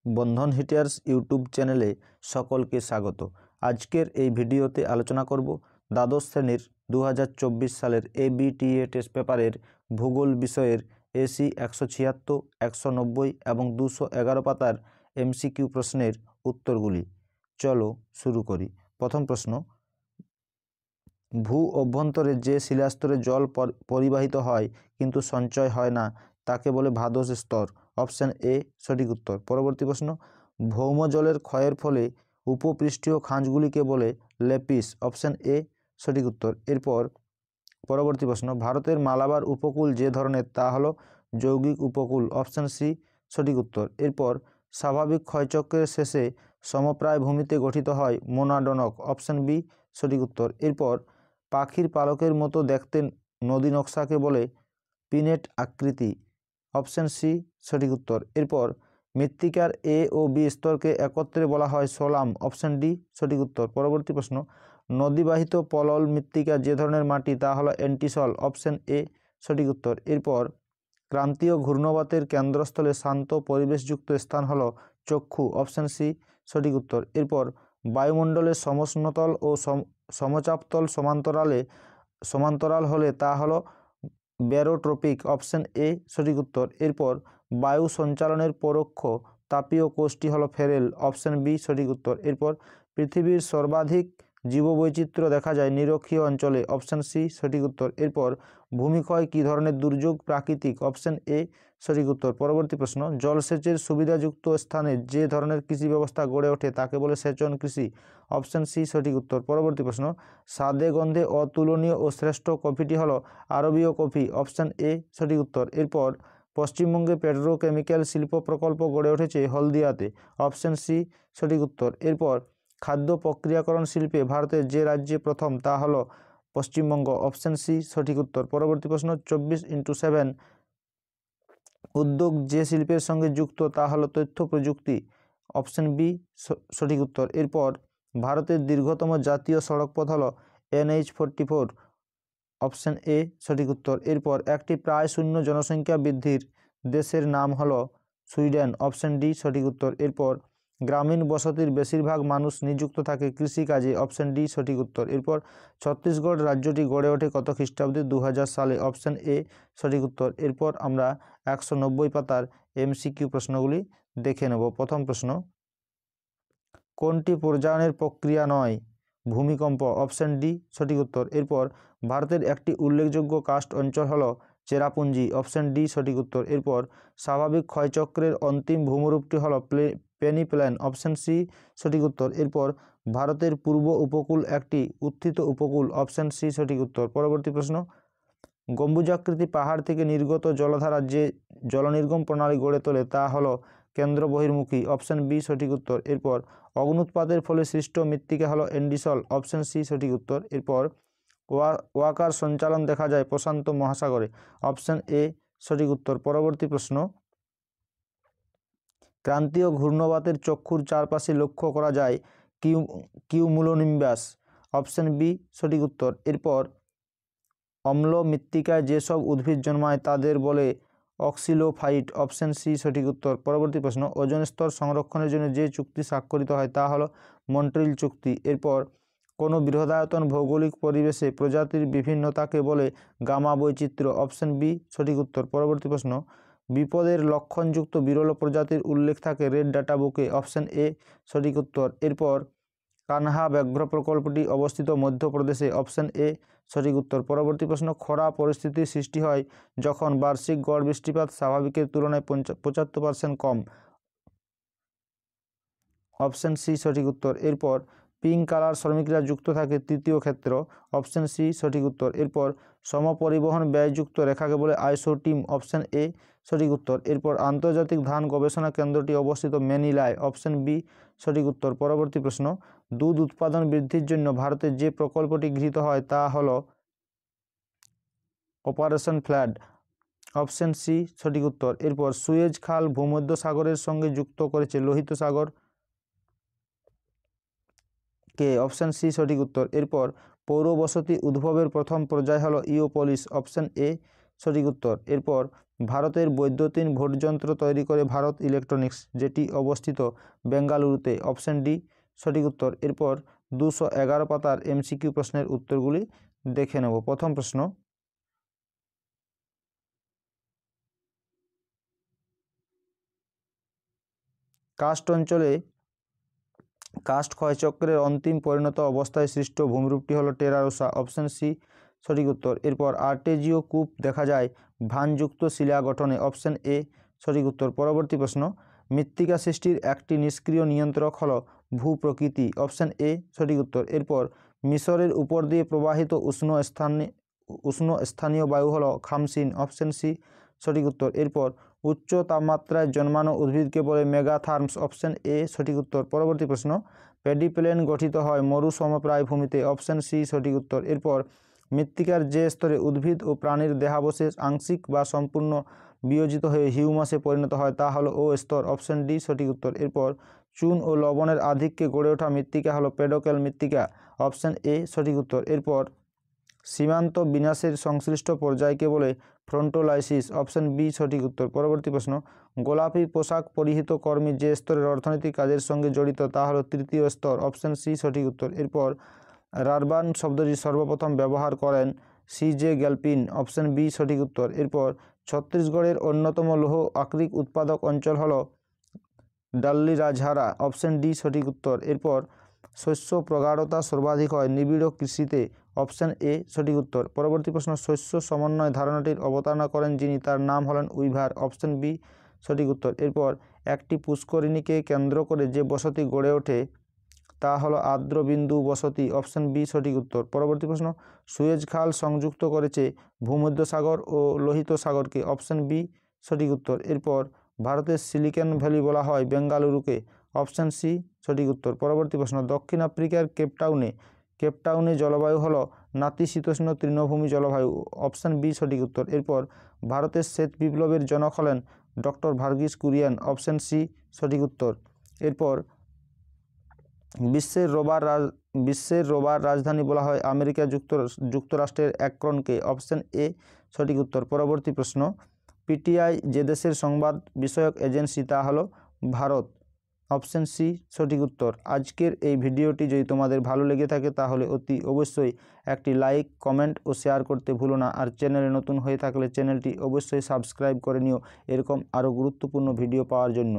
বন্ধন hitters YouTube চ্যানেলে সকলকে স্বাগত। আজকের এই ভিডিওতে আলোচনা করব দ্বাদশ শ্রেণীর 2024 সালের এবিটিএ টেস্ট পেপারের ভূগোল বিষয়ের এসি 176, 190 এবং 211 পাতার এমসিকিউ প্রশ্নের উত্তরগুলি। চলো শুরু করি। প্রথম প্রশ্ন, ভূ অভ্যন্তরে যে শিলাস্তরে জল পরিবাহিত হয় কিন্তু সঞ্চয় হয় না তাকে বলে ভাদস স্তর। অপশান এ সঠিক উত্তর। পরবর্তী প্রশ্ন, ভৌম জলের ক্ষয়ের ফলে উপপৃষ্ঠীয় খাঁজগুলিকে বলে লেপিস। অপশান এ সঠিক উত্তর। এরপর পরবর্তী প্রশ্ন, ভারতের মালাবার উপকূল যে ধরনের তা হলো যৌগিক উপকূল। অপশান সি সঠিক উত্তর। এরপর স্বাভাবিক ক্ষয়চক্রের শেষে সমপ্রায় ভূমিতে গঠিত হয় মোনাডনক। অপশান বি সঠিক উত্তর। এরপর পাখির পালকের মতো দেখতে নদী নকশাকে বলে পিনেট আকৃতি। অপশান সি সঠিক উত্তর। এরপর মৃত্তিকার এ ও বি স্তরকে একত্রে বলা হয় সোলাম। অপশান ডি সঠিক উত্তর। পরবর্তী প্রশ্ন, নদীবাহিত পলল মৃত্তিকা যে ধরনের মাটি তা হলো অ্যান্টিসল। অপশান এ সঠিক উত্তর। এরপর ক্রান্তীয় ঘূর্ণবাতের কেন্দ্রস্থলে শান্ত পরিবেশযুক্ত স্থান হলো চক্ষু। অপশান সি সঠিক উত্তর। এরপর বায়ুমণ্ডলের সমোষ্ণতল ও সমচাপতল সমান্তরাল হলে তা হলো ব্যারোট্রপিক। অপশান এ সঠিক উত্তর। এরপর বায়ু সঞ্চালনের পরোক্ষ তাপীয় কোষটি হলো ফেরেল। অপশান বি সঠিক উত্তর। এরপর পৃথিবীর সর্বাধিক জীববৈচিত্র্য দেখা যায় নিরক্ষীয় অঞ্চলে। অপশান সি সঠিক উত্তর। এরপর ভূমিক্ষয় কী ধরনের দুর্যোগ? প্রাকৃতিক। অপশান এ সঠিক উত্তর। পরবর্তী প্রশ্ন, জলসেচের সুবিধাযুক্ত স্থানে যে ধরনের কৃষি ব্যবস্থা গড়ে ওঠে তাকে বলে সেচন কৃষি। অপশান সি সঠিক উত্তর। পরবর্তী প্রশ্ন, স্বাদে গন্ধে অতুলনীয় ও শ্রেষ্ঠ কফিটি হলো আরবীয় কফি। অপশান এ সঠিক উত্তর। এরপর পশ্চিমবঙ্গে পেট্রোকেমিক্যাল শিল্প প্রকল্প গড়ে উঠেছে হলদিয়াতে। অপশান সি সঠিক উত্তর। এরপর খাদ্য প্রক্রিয়াকরণ শিল্পে ভারতের যে রাজ্যে প্রথম তা হলো পশ্চিমবঙ্গ। অপশান সি সঠিক উত্তর। পরবর্তী প্রশ্ন, 24x7 উদ্যোগ যে শিল্পের সঙ্গে যুক্ত তা হলো তথ্য প্রযুক্তি। অপশান বি সঠিক উত্তর। এরপর ভারতের দীর্ঘতম জাতীয় সড়কপথ হলো NH-44। অপশান এ সঠিক উত্তর। এরপর একটি প্রায় শূন্য জনসংখ্যা বৃদ্ধির দেশের নাম হলো সুইডেন। অপশান ডি সঠিক উত্তর। এরপর গ্রামীণ বসতির বেশিরভাগ মানুষ নিযুক্ত থাকে কৃষিকাজে। অপশান ডি সঠিক উত্তর। এরপর ছত্তিশগড় রাজ্যটি গড়ে ওঠে কত খ্রিস্টাব্দে? 2000 সালে। অপশান এ সঠিক উত্তর। এরপর আমরা 190 পাতার এমসিকিউ প্রশ্নগুলি দেখে নেব। প্রথম প্রশ্ন, কোনটি পর্যায়নের প্রক্রিয়া নয়? ভূমিকম্প। অপশান ডি সঠিক উত্তর। এরপর ভারতের একটি উল্লেখযোগ্য কাস্ট অঞ্চল হলো চেরাপুঞ্জি। অপশান ডি সঠিক উত্তর। এরপর স্বাভাবিক ক্ষয়চক্রের অন্তিম ভূমিরূপটি হলো পেনিপ্ল্যান। অপশান সি সঠিক উত্তর। এরপর ভারতের পূর্ব উপকূল একটি উত্থিত উপকূল। অপশান সি সঠিক উত্তর। পরবর্তী প্রশ্ন, গম্বুজাকৃতি পাহাড় থেকে নির্গত জলধারা যে জলনির্গম প্রণালী গড়ে তোলে তা হলো কেন্দ্র বহির্মুখী। অপশান বি সঠিক উত্তর। এরপর অগ্নুৎপাতের ফলে সৃষ্ট মৃত্তিকা হলো অ্যান্ডিসল। অপশান সি সঠিক উত্তর। এরপর ওয়াকার সঞ্চালন দেখা যায় প্রশান্ত মহাসাগরে। অপশান এ সঠিক উত্তর। পরবর্তী প্রশ্ন, ক্রান্তীয় ঘূর্ণবাতের চক্ষুর চারপাশে লক্ষ্য করা যায় কিউমুলোনিম্বাস। অপশান বি সঠিক উত্তর। এরপর অম্ল মৃত্তিকায় যেসব উদ্ভিদ জন্মায় তাদের বলে অক্সিলোফাইট। অপশান সি সঠিক উত্তর। পরবর্তী প্রশ্ন, ওজোন স্তর সংরক্ষণের জন্য যে চুক্তি স্বাক্ষরিত হয় তা হলো মন্ট্রিল চুক্তি। এরপর কোনো বৃহদায়তন ভৌগোলিক পরিবেশে প্রজাতির বিভিন্নতাকে বলে গামা বৈচিত্র্য। অপশান বি সঠিক উত্তর। পরবর্তী প্রশ্ন, বিপদের লক্ষণযুক্ত বিরল প্রজাতির উল্লেখ থাকে রেড ডাটা বুকে। অপশান এ সঠিক উত্তর। এরপর কানহা ব্যাঘ্র প্রকল্পটি অবস্থিত মধ্যপ্রদেশে। অপশান এ সঠিক উত্তর। পরবর্তী প্রশ্ন, খরা পরিস্থিতির সৃষ্টি হয় যখন বার্ষিক গড় বৃষ্টিপাত স্বাভাবিকের তুলনায় 75% কম। অপশান সি সঠিক উত্তর। এরপর পিঙ্ক কালার শ্রমিকরা যুক্ত থাকে তৃতীয় ক্ষেত্র। অপশান সি সঠিক উত্তর। এরপর সমপরিবহন ব্যয়যুক্ত রেখাকে বলে আইসোটিম। অপশান এ সঠিক উত্তর। এরপর আন্তর্জাতিক ধান গবেষণা কেন্দ্রটি অবস্থিত ম্যানিলায়। অপশান বি সঠিক উত্তর। পরবর্তী প্রশ্ন, দুধ উৎপাদন বৃদ্ধির জন্য ভারতের যে প্রকল্পটি গৃহীত হয় তা হলো অপারেশন ফ্লাড। অপশান সি সঠিক উত্তর। এরপর সুয়েজ খাল ভূমধ্যসাগরের সঙ্গে যুক্ত করেছে লোহিত সাগর কে। অপশান সি সঠিক উত্তর। এরপর পৌরবসতি উদ্ভবের প্রথম পর্যায় হলো ইওপলিস। অপশান এ সঠিক উত্তর। এরপর ভারতের বৈদ্যুতিন ভোটযন্ত্র তৈরি করে ভারত ইলেকট্রনিক্স, যেটি অবস্থিত বেঙ্গালুরুতে। অপশন ডি সঠিক উত্তর। এরপর 211 পাতার এমসিকিউ প্রশ্নের উত্তরগুলি দেখে নেব। প্রথম প্রশ্ন, কাস্ট অঞ্চলে কাস্ট ক্ষয়চক্রের অন্তিম পরিণত অবস্থায় সৃষ্ট ভূমিরূপটি হলো টেরারোসা। অপশন সি সঠিক উত্তর। এরপর আর্টেজিও কূপ দেখা যায় ভানযুক্ত শিলা গঠনে। অপশন এ সঠিক উত্তর। পরবর্তী প্রশ্ন, মৃত্তিকা সৃষ্টির একটি নিষ্ক্রিয় নিয়ন্ত্রক হলো ভূপ্রকৃতি। অপশন এ সঠিক উত্তর। এরপর মিশরের উপর দিয়ে প্রবাহিত উষ্ণ স্থানীয় বায়ু হলো খামসিন। অপশন সি সঠিক উত্তর। এরপর উচ্চ তাপমাত্রায় জন্মানো উদ্ভিদকে বলে মেগাথার্মস। অপশন এ সঠিক উত্তর। পরবর্তী প্রশ্ন, পেডিপ্লেন গঠিত হয় মরু সমপ্রায় ভূমিতে। অপশন সি সঠিক উত্তর। এরপর মৃত্তিকার যে স্তরে উদ্ভিদ ও প্রাণীর দেহাবশেষ আংশিক বা সম্পূর্ণ বিয়োজিত হয়ে হিউমাসে পরিণত হয় তা হলো ও স্তর। অপশন ডি সঠিক উত্তর। এরপর চুন ও লবণের আধিক্যে গড়ে ওঠা মৃত্তিকা হলো পেডোকেল মৃত্তিকা। অপশন এ সঠিক উত্তর। এরপর সীমান্ত বিন্যাসের সংশ্লিষ্ট পর্যায়কে বলে ফ্রন্টোলাইসিস। অপশন বি সঠিক উত্তর। পরবর্তী প্রশ্ন, গোলাপি পোশাক পরিহিত কর্মী যে স্তরের অর্থনৈতিক কাজের সঙ্গে জড়িত তা হলো তৃতীয় স্তর। অপশন সি সঠিক উত্তর। এরপর রারবান শব্দটি সর্বপ্রথম ব্যবহার করেন সি.জে. গ্যালপিন। অপশন বি সঠিক উত্তর। এরপর ছত্তিশগড়ের অন্যতম লৌহ আকরিক উৎপাদক অঞ্চল হলো ডাল্লি রাজহারা। অপশন ডি সঠিক উত্তর। এরপর শস্য প্রগাঢ়তা সর্বাধিক হয় নিবিড় কৃষিতে। অপশন এ সঠিক উত্তর। পরবর্তী প্রশ্ন, শস্য সমন্বয় ধারণাটির অবতারণা করেন যিনি, তার নাম হলেন উইভার। অপশন বি সঠিক উত্তর। এরপর একটি পুষ্করিণীকে কেন্দ্র করে যে বসতি গড়ে ওঠে তা হলো আর্দ্রবিন্দু বসতি। অপশন বি সঠিক উত্তর। পরবর্তী প্রশ্ন, সুয়েজ খাল সংযুক্ত করেছে ভূমধ্যসাগর ও লোহিত সাগরকে। অপশন বি সঠিক উত্তর। এরপর ভারতের সিলিকন ভ্যালি বলা হয় বেঙ্গালুরুকে। অপশন সি সঠিক উত্তর। পরবর্তী প্রশ্ন, দক্ষিণ আফ্রিকার কেপটাউনে জলবায়ু হলো নাতিশীতোষ্ণ তৃণভূমি জলবায়ু। অপশন বি সঠিক উত্তর। এরপর ভারতের শ্বেত বিপ্লবের জনক হলেন doctor Verghese Kurien. Option C সঠিক উত্তর। এরপর বিশ্বের রোবার রাজধানী বলা হয় আমেরিকা যুক্তরাষ্ট্রের অ্যাক্রনকে। অপশন এ সঠিক উত্তর। পরবর্তী প্রশ্ন, পিটিআই যে দেশের সংবাদ বিষয়ক এজেন্সি তা হলো ভারত। অপশন সি সঠিক উত্তর। আজকের এই ভিডিওটি যদি তোমাদের ভালো লেগে থাকে তাহলে অতি অবশ্যই একটি লাইক, কমেন্ট ও শেয়ার করতে ভুলো না। আর চ্যানেলে নতুন হয়ে থাকলে চ্যানেলটি অবশ্যই সাবস্ক্রাইব করে নিও এরকম আরও গুরুত্বপূর্ণ ভিডিও পাওয়ার জন্য।